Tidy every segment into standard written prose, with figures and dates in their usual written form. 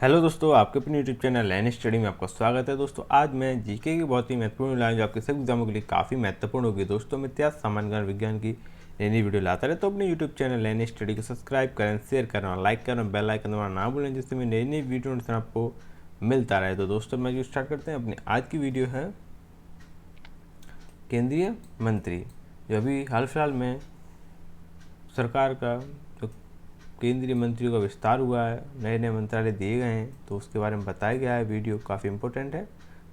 Hello दोस्तों, आपके अपने यूट्यूब चैनल लर्न स्टडी में आपका स्वागत है। दोस्तों आज मैं जीके की बहुत ही महत्वपूर्ण लाइन जो आपके सभी एग्जामों के लिए काफ़ी महत्वपूर्ण होगी। दोस्तों मैं इतिहास, सामान्य ज्ञान, विज्ञान की नई नई वीडियो लाता रहे तो अपने यूट्यूब चैनल लर्न स्टडी को सब्सक्राइब करें, शेयर करें और लाइक करें, बेल आइकन दबाना ना भूलें जिससे मैं नई नई वीडियो नोटिफिकेशन आपको मिलता रहे। तो दोस्तों मैं जो स्टार्ट करते हैं, अपनी आज की वीडियो है केंद्रीय मंत्री। जो अभी हाल फिलहाल में सरकार का जो केंद्रीय मंत्रियों का विस्तार हुआ है, नए नए मंत्रालय दिए गए हैं, तो उसके बारे में बताया गया है। वीडियो काफ़ी इंपॉर्टेंट है,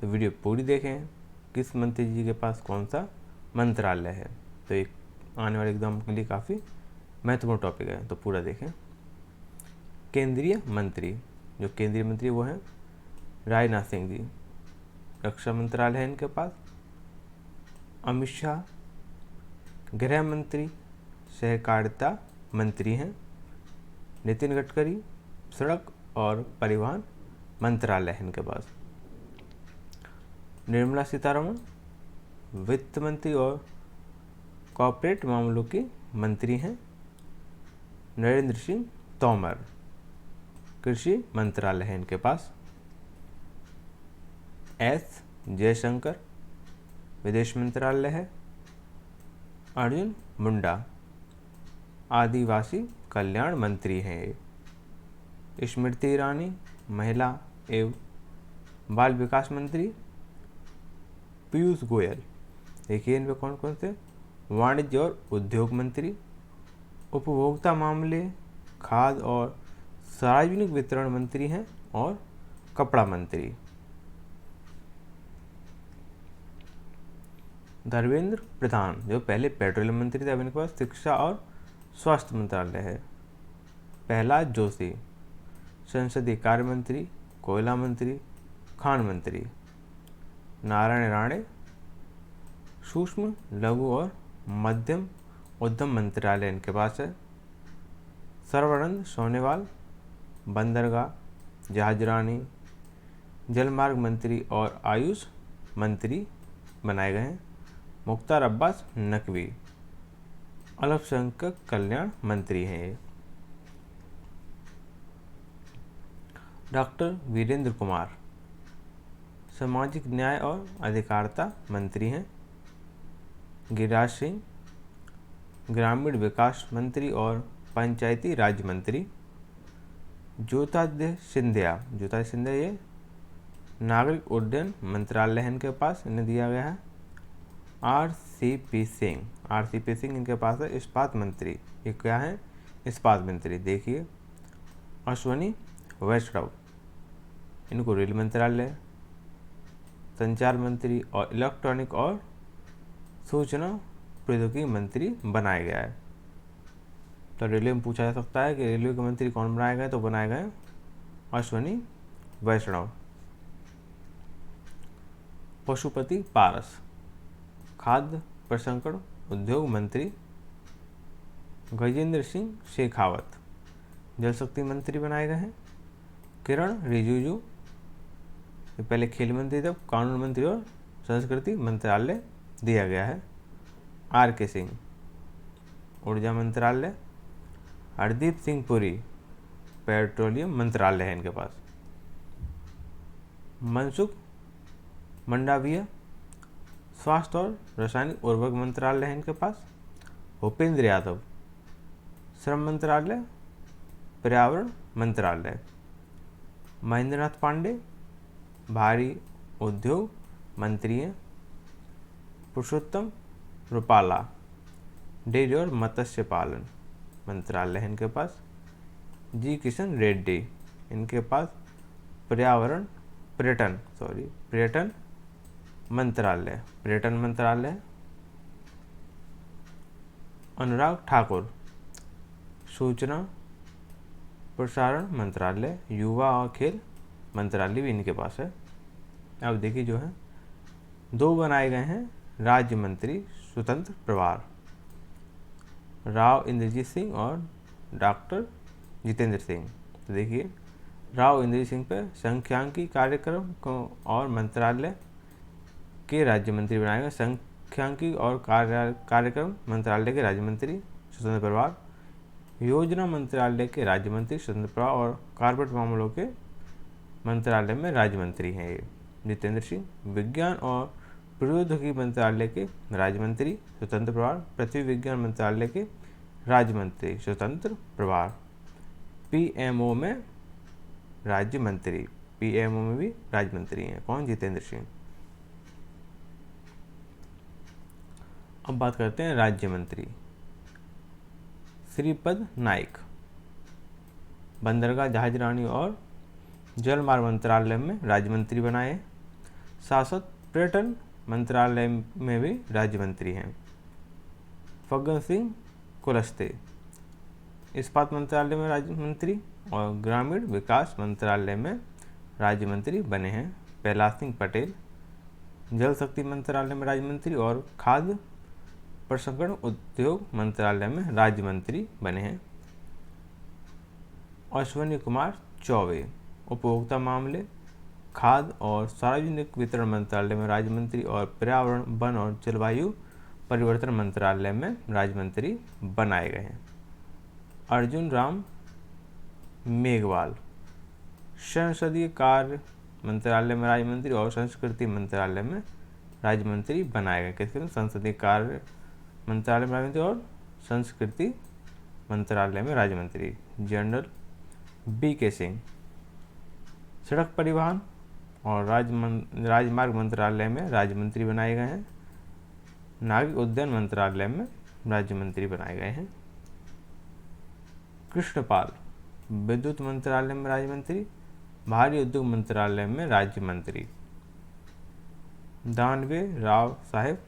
तो वीडियो पूरी देखें। किस मंत्री जी के पास कौन सा मंत्रालय है, तो एक आने वाले एग्जाम के लिए काफ़ी महत्वपूर्ण टॉपिक है, तो पूरा देखें। केंद्रीय मंत्री, जो केंद्रीय मंत्री वो हैं राजनाथ सिंह जी। रक्षा मंत्रालय है इनके पास। अमित शाह गृह मंत्री, सहकारिता मंत्री हैं। नितिन गडकरी सड़क और परिवहन मंत्रालय है इनके पास। निर्मला सीतारमण वित्त मंत्री और कॉर्पोरेट मामलों की मंत्री हैं। नरेंद्र सिंह तोमर कृषि मंत्रालय है इनके पास। एस जयशंकर विदेश मंत्रालय है। अर्जुन मुंडा आदिवासी कल्याण मंत्री हैं। स्मृति ईरानी महिला एवं बाल विकास मंत्री। पीयूष गोयल, देखिए इनमें कौन कौन से, वाणिज्य और उद्योग मंत्री। उपभोक्ता मामले, खाद्य और सार्वजनिक वितरण मंत्री हैं। और कपड़ा मंत्री। धर्मेंद्र प्रधान जो पहले पेट्रोलियम मंत्री थे, अब इनके पास शिक्षा और स्वास्थ्य मंत्रालय है। प्रहलाद जोशी संसदीय कार्य मंत्री, कोयला मंत्री, खान मंत्री। नारायण राणे सूक्ष्म लघु और मध्यम उद्यम मंत्रालय इनके पास है। सर्बानंद सोनोवाल बंदरगाह, जहाजरानी, जलमार्ग मंत्री और आयुष मंत्री बनाए गए हैं। मुख्तार अब्बास नकवी अल्पसंख्यक कल्याण मंत्री हैं ये। डॉक्टर वीरेंद्र कुमार सामाजिक न्याय और अधिकारिता मंत्री हैं। गिरिराज सिंह ग्रामीण विकास मंत्री और पंचायती राज मंत्री। ज्योतिरादित्य सिंधिया ये नागरिक उड्डयन मंत्रालय है इनके पास, इन्हें दिया गया है। आरसीपी सिंह इनके पास है इस्पात मंत्री। ये क्या है? इस्पात मंत्री। देखिए अश्वनी वैष्णव, इनको रेल मंत्रालय, संचार मंत्री और इलेक्ट्रॉनिक और सूचना प्रौद्योगिकी मंत्री बनाया गया है। तो रेलवे में पूछा जा सकता है कि रेलवे के मंत्री कौन बनाए गए, तो बनाए गए अश्वनी वैष्णव। पशुपति पारस खाद्य प्रसंस्करण उद्योग मंत्री। गजेंद्र सिंह शेखावत जल शक्ति मंत्री बनाए गए हैं। किरण रिजिजू पहले खेल मंत्री थे, कानून मंत्री और संस्कृति मंत्रालय दिया गया है। आर के सिंह ऊर्जा मंत्रालय। हरदीप सिंह पुरी पेट्रोलियम मंत्रालय है इनके पास। मनसुख मंडाविया स्वास्थ्य और रासायनिक उर्वरक मंत्रालय है इनके पास। भूपेंद्र यादव श्रम मंत्रालय, पर्यावरण मंत्रालय। महेंद्रनाथ पांडे भारी उद्योग मंत्री हैं। पुरुषोत्तम रुपाला डेयरी और मत्स्य पालन मंत्रालय है इनके पास। जी किशन रेड्डी इनके पास पर्यटन मंत्रालय। अनुराग ठाकुर सूचना प्रसारण मंत्रालय, युवा और खेल मंत्रालय भी इनके पास है। अब देखिए जो है दो बनाए गए हैं राज्य मंत्री स्वतंत्र प्रभार, राव इंद्रजीत सिंह और डॉक्टर जितेंद्र सिंह। तो देखिए राव इंद्रजीत सिंह पर सांख्यिकी कार्यक्रम को और मंत्रालय के राज्य मंत्री बनाए गए। सांख्यिकी और कार्यक्रम मंत्रालय के राज्य मंत्री स्वतंत्र प्रभार। योजना मंत्रालय के राज्य मंत्री स्वतंत्र प्रभार और कॉर्पोरेट मामलों के मंत्रालय में राज्य मंत्री हैं ये। जितेंद्र सिंह विज्ञान और प्रौद्योगिकी मंत्रालय के राज्य मंत्री स्वतंत्र प्रभार, पृथ्वी विज्ञान मंत्रालय के राज्य मंत्री स्वतंत्र प्रभार। पीएमओ में राज्य मंत्री, पीएमओ में भी राज्य मंत्री हैं। कौन? जितेंद्र सिंह। अब बात करते हैं राज्य मंत्री। श्रीपद नाइक बंदरगाह, जहाजरानी और जलमार्ग मंत्रालय में राज्य मंत्री बनाए। शासक पर्यटन मंत्रालय में भी राज्य मंत्री हैं। फग्गन सिंह कुलस्ते इस्पात मंत्रालय में राज्य मंत्री और ग्रामीण विकास मंत्रालय में राज्य मंत्री बने हैं। कैलाश सिंह पटेल जल शक्ति मंत्रालय में राज्य मंत्री और खाद्य प्रसंस्करण उद्योग मंत्रालय में राज्य मंत्री बने हैं। अश्विनी कुमार चौबे उपभोक्ता मामले, खाद्य और सार्वजनिक वितरण मंत्रालय में राज्य मंत्री और पर्यावरण, वन और जलवायु परिवर्तन मंत्रालय में राज्य मंत्री बनाए गए हैं। अर्जुन राम मेघवाल संसदीय कार्य मंत्रालय में राज्य मंत्री और संस्कृति मंत्रालय में राज्य मंत्री बनाए गए। किसके? संसदीय कार्य मंत्रालय में राज्य मंत्री और संस्कृति मंत्रालय में राज्य मंत्री। जनरल BK सिंह सड़क परिवहन और राजमार्ग मंत्रालय में राज्य मंत्री बनाए गए हैं। नागरिक उड्डयन मंत्रालय में राज्य मंत्री बनाए गए हैं। कृष्णपाल विद्युत मंत्रालय में राज्य मंत्री, भारी उद्योग मंत्रालय में राज्य मंत्री। दानवे राव साहेब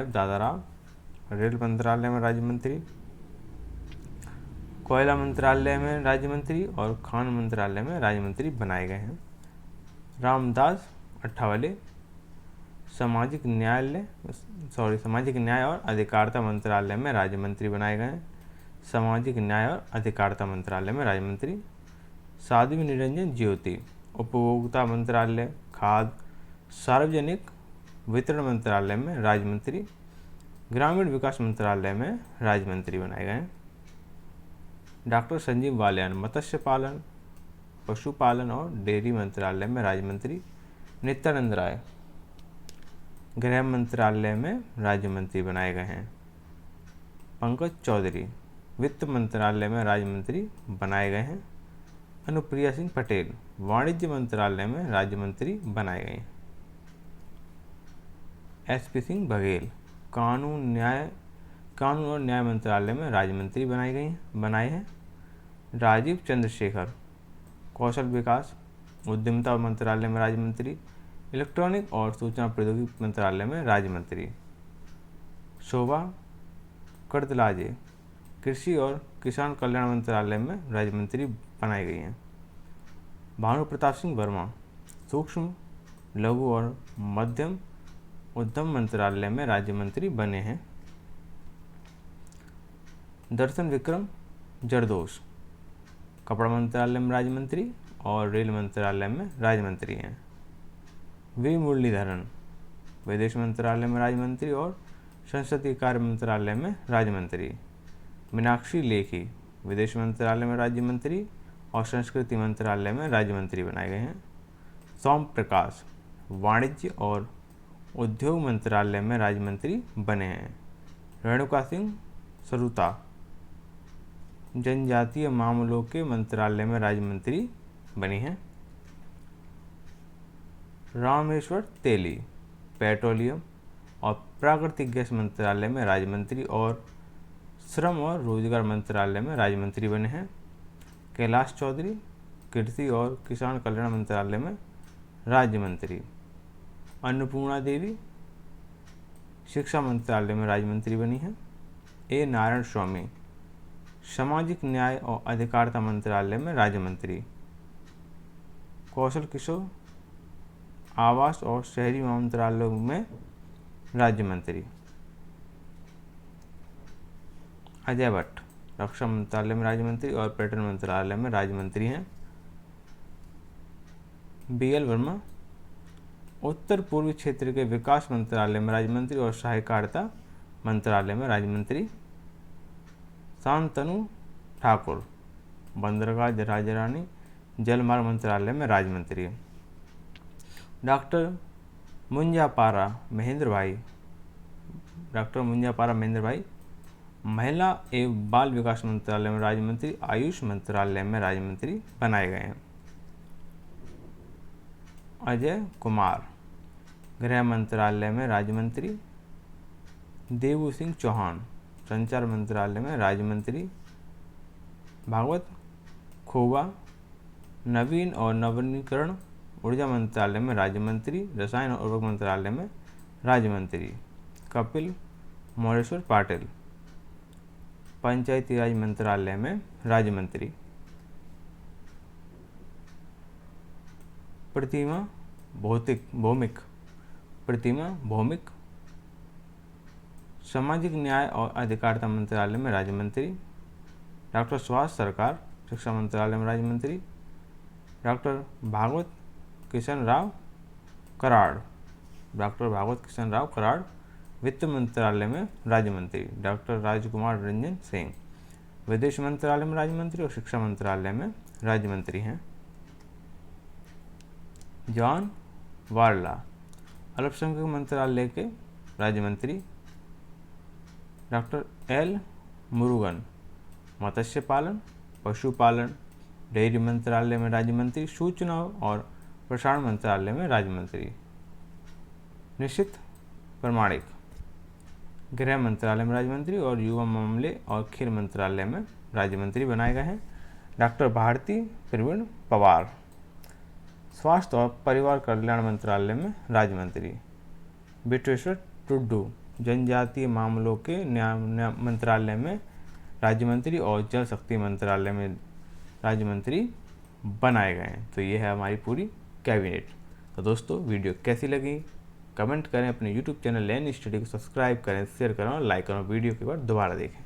दादाराव रेल मंत्रालय में राज्य मंत्री, कोयला मंत्रालय में राज्य मंत्री और खान मंत्रालय में राज्य मंत्री बनाए गए हैं। रामदास अठावले सामाजिक न्याय और अधिकारिता मंत्रालय में राज्य मंत्री बनाए गए हैं। सामाजिक न्याय और अधिकारिता मंत्रालय में राज्य मंत्री। साध्वी निरंजन ज्योति उपभोक्ता मंत्रालय, खाद्य सार्वजनिक वितरण मंत्रालय में राज्य मंत्री। ग्रामीण विकास मंत्रालय में राज्य मंत्री बनाए गए हैं। डॉक्टर संजीव बालियान मत्स्य पालन, पशुपालन और डेयरी मंत्रालय में राज्य मंत्री। नित्यानंद राय गृह मंत्रालय में राज्य मंत्री बनाए गए हैं। पंकज चौधरी वित्त मंत्रालय में राज्य मंत्री बनाए गए हैं। अनुप्रिया सिंह पटेल वाणिज्य मंत्रालय में राज्य मंत्री बनाए गए हैं। SP सिंह बघेल कानून और न्याय मंत्रालय में राज्य मंत्री बनाए हैं। राजीव चंद्रशेखर कौशल विकास उद्यमिता मंत्रालय में राज्य मंत्री। इलेक्ट्रॉनिक और सूचना प्रौद्योगिकी मंत्रालय में राज्य मंत्री। शोभा करदलाजे कृषि और किसान कल्याण मंत्रालय में राज्य मंत्री बनाई गई हैं। भानु प्रताप सिंह वर्मा सूक्ष्म, लघु और मध्यम उद्यम मंत्रालय में राज्य मंत्री बने हैं। दर्शन विक्रम जरदोश कपड़ा मंत्रालय में राज्य मंत्री और रेल मंत्रालय में राज्य मंत्री हैं। वी मुरलीधरन विदेश मंत्रालय में राज्य मंत्री और संसदीय कार्य मंत्रालय में राज्य मंत्री। मीनाक्षी लेखी विदेश मंत्रालय में राज्य मंत्री और संस्कृति मंत्रालय में राज्य मंत्री बनाए गए हैं। सोम प्रकाश वाणिज्य और उद्योग मंत्रालय में राज्य मंत्री बने हैं। रेणुका सिंह सरुता जनजातीय मामलों के मंत्रालय में राज्य मंत्री बनी हैं। रामेश्वर तेली पेट्रोलियम और प्राकृतिक गैस मंत्रालय में राज्य मंत्री और श्रम और रोजगार मंत्रालय में राज्य मंत्री बने हैं। कैलाश चौधरी कृषि और किसान कल्याण मंत्रालय में राज्य मंत्री। अन्नपूर्णा देवी शिक्षा मंत्रालय में राज्य मंत्री बनी हैं। ए नारायण स्वामी सामाजिक न्याय और अधिकारिता मंत्रालय में राज्य मंत्री। कौशल किशोर आवास और शहरी मंत्रालय में राज्य मंत्री। अजय भट्ट रक्षा मंत्रालय में राज्य मंत्री और पर्यटन मंत्रालय में राज्य मंत्री हैं। BL वर्मा उत्तर पूर्वी क्षेत्र के विकास मंत्रालय में राज्य मंत्री और सहकारिता मंत्रालय में राज्य मंत्री। शांतनु ठाकुर बंदरगाह, जहाजरानी, जल मार्ग मंत्रालय में राज्य मंत्री। डॉक्टर मुंजापारा महेंद्र भाई महिला एवं बाल विकास मंत्रालय में राज्य मंत्री, आयुष मंत्रालय में राज्य मंत्री बनाए गए हैं। अजय कुमार गृह मंत्रालय में राज्य मंत्री, देवू सिंह चौहान संचार मंत्रालय में राज्य मंत्री, भागवत खोबा नवीन और नवीनीकरण ऊर्जा मंत्रालय में राज्य मंत्री, रसायन और उर्वरक मंत्रालय में राज्य मंत्री, कपिल मोरेश्वर पाटिल पंचायती राज मंत्रालय में राज्य मंत्री, प्रतिमा भौमिक सामाजिक न्याय और अधिकारिता मंत्रालय में राज्य मंत्री, डॉक्टर सुभाष सरकार शिक्षा मंत्रालय में राज्य मंत्री, डॉक्टर भागवत किशन राव कराड़ वित्त मंत्रालय में राज्य मंत्री, डॉक्टर राजकुमार रंजन सिंह विदेश मंत्रालय में राज्य मंत्री और शिक्षा मंत्रालय में राज्य मंत्री हैं। जॉन वार्ला अल्पसंख्यक मंत्रालय के राज्य मंत्री, डॉक्टर एल मुरुगन मत्स्य पालन पशुपालन डेयरी मंत्रालय में राज्य मंत्री, सूचना और प्रसारण मंत्रालय में राज्य मंत्री। निश्चित प्रमाणिक गृह मंत्रालय में राज्य मंत्री और युवा मामले और खेल मंत्रालय में राज्य मंत्री बनाए गए हैं। डॉक्टर भारती प्रवीण पवार स्वास्थ्य और परिवार कल्याण मंत्रालय में राज्य मंत्री, बिटेश्वर टुड्डू जनजातीय मामलों के न्याय मंत्रालय में राज्य मंत्री और जल शक्ति मंत्रालय में राज्य मंत्री बनाए गए हैं। तो ये है हमारी पूरी कैबिनेट। तो दोस्तों वीडियो कैसी लगी कमेंट करें, अपने यूट्यूब चैनल लर्न स्टडी को सब्सक्राइब करें, शेयर करें और लाइक करें, वीडियो के बाद दोबारा देखें।